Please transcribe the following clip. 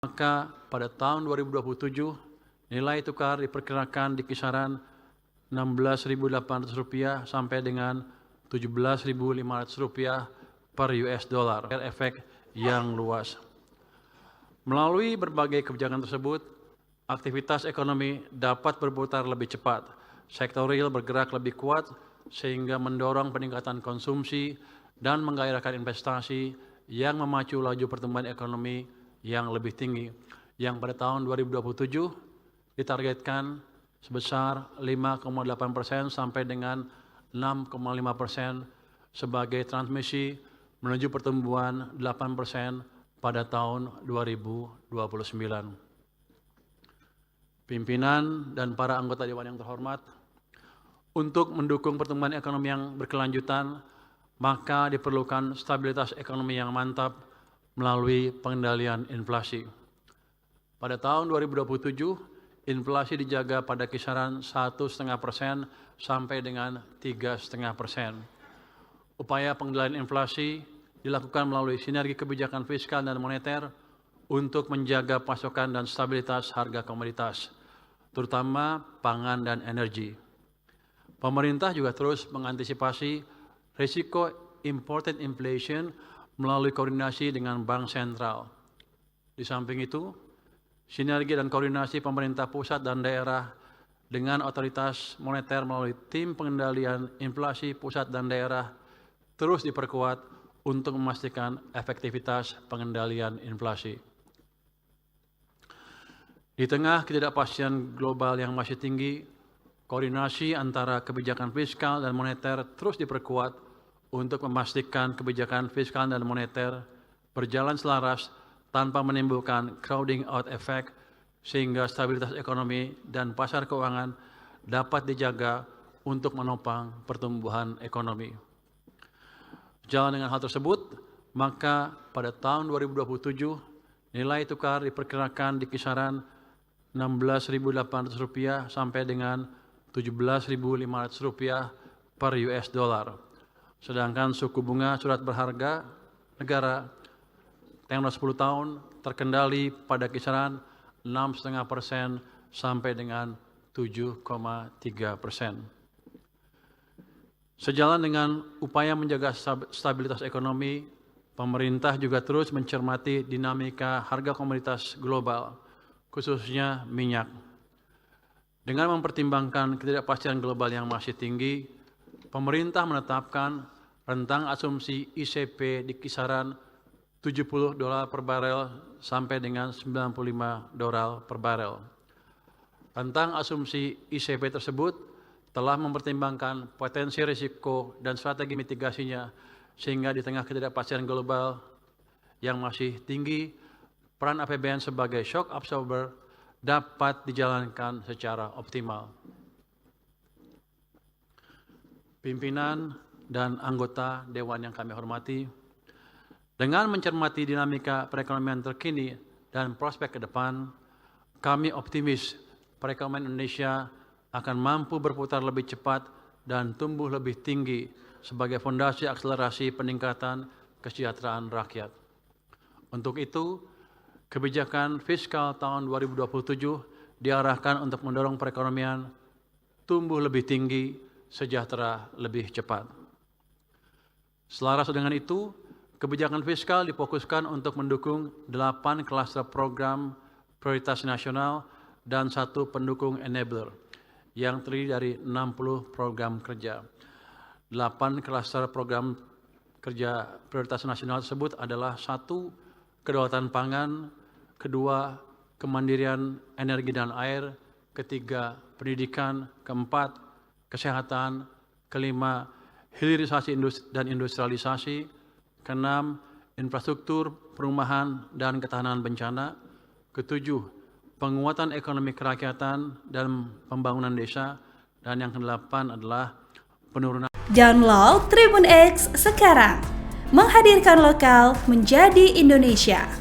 Maka pada tahun 2027 nilai tukar diperkirakan di kisaran Rp16.800 sampai dengan Rp17.500 per US dollar. Efek yang luas. Melalui berbagai kebijakan tersebut, aktivitas ekonomi dapat berputar lebih cepat, sektor real bergerak lebih kuat sehingga mendorong peningkatan konsumsi dan menggairahkan investasi yang memacu laju pertumbuhan ekonomi yang lebih tinggi, yang pada tahun 2027 ditargetkan sebesar 5,8% sampai dengan 6,5% sebagai transmisi menuju pertumbuhan 8% pada tahun 2029. Pimpinan dan para anggota Dewan yang terhormat, untuk mendukung pertumbuhan ekonomi yang berkelanjutan, maka diperlukan stabilitas ekonomi yang mantap melalui pengendalian inflasi. Pada tahun 2027, inflasi dijaga pada kisaran 1,5% sampai dengan 3,5%. Upaya pengendalian inflasi dilakukan melalui sinergi kebijakan fiskal dan moneter untuk menjaga pasokan dan stabilitas harga komoditas, terutama pangan dan energi. Pemerintah juga terus mengantisipasi risiko imported inflation melalui koordinasi dengan Bank Sentral. Di samping itu, sinergi dan koordinasi pemerintah pusat dan daerah dengan otoritas moneter melalui tim pengendalian inflasi pusat dan daerah terus diperkuat untuk memastikan efektivitas pengendalian inflasi. Di tengah ketidakpastian global yang masih tinggi, koordinasi antara kebijakan fiskal dan moneter terus diperkuat untuk memastikan kebijakan fiskal dan moneter berjalan selaras tanpa menimbulkan crowding out effect sehingga stabilitas ekonomi dan pasar keuangan dapat dijaga untuk menopang pertumbuhan ekonomi. Jalan dengan hal tersebut, maka pada tahun 2027 nilai tukar diperkirakan di kisaran Rp16.800 sampai dengan Rp17.500 per US dollar. Sedangkan suku bunga surat berharga negara tenor 10 tahun terkendali pada kisaran 6,5% sampai dengan 7,3%. Sejalan dengan upaya menjaga stabilitas ekonomi, pemerintah juga terus mencermati dinamika harga komoditas global, khususnya minyak. Dengan mempertimbangkan ketidakpastian global yang masih tinggi, pemerintah menetapkan rentang asumsi ICP di kisaran $70 per barel sampai dengan $95 per barel. Rentang asumsi ICP tersebut telah mempertimbangkan potensi risiko dan strategi mitigasinya sehingga di tengah ketidakpastian global yang masih tinggi, peran APBN sebagai shock absorber dapat dijalankan secara optimal. Pimpinan dan anggota Dewan yang kami hormati, dengan mencermati dinamika perekonomian terkini dan prospek ke depan, kami optimis perekonomian Indonesia akan mampu berputar lebih cepat dan tumbuh lebih tinggi sebagai fondasi akselerasi peningkatan kesejahteraan rakyat. Untuk itu, kebijakan fiskal tahun 2027 diarahkan untuk mendorong perekonomian tumbuh lebih tinggi, sejahtera lebih cepat. Selaras dengan itu, kebijakan fiskal difokuskan untuk mendukung 8 klaster program prioritas nasional dan 1 pendukung enabler yang terdiri dari 60 program kerja. 8 klaster program kerja prioritas nasional tersebut adalah 1. Kedaulatan pangan, 2. Kemandirian energi dan air, 3. Pendidikan, 4. Kesehatan, 5. Hilirisasi dan industrialisasi, 6. Infrastruktur, perumahan, dan ketahanan bencana, 7. Penguatan ekonomi kerakyatan dan pembangunan desa, dan yang ke-8 adalah penurunan. Download Tribun X sekarang, menghadirkan lokal menjadi Indonesia.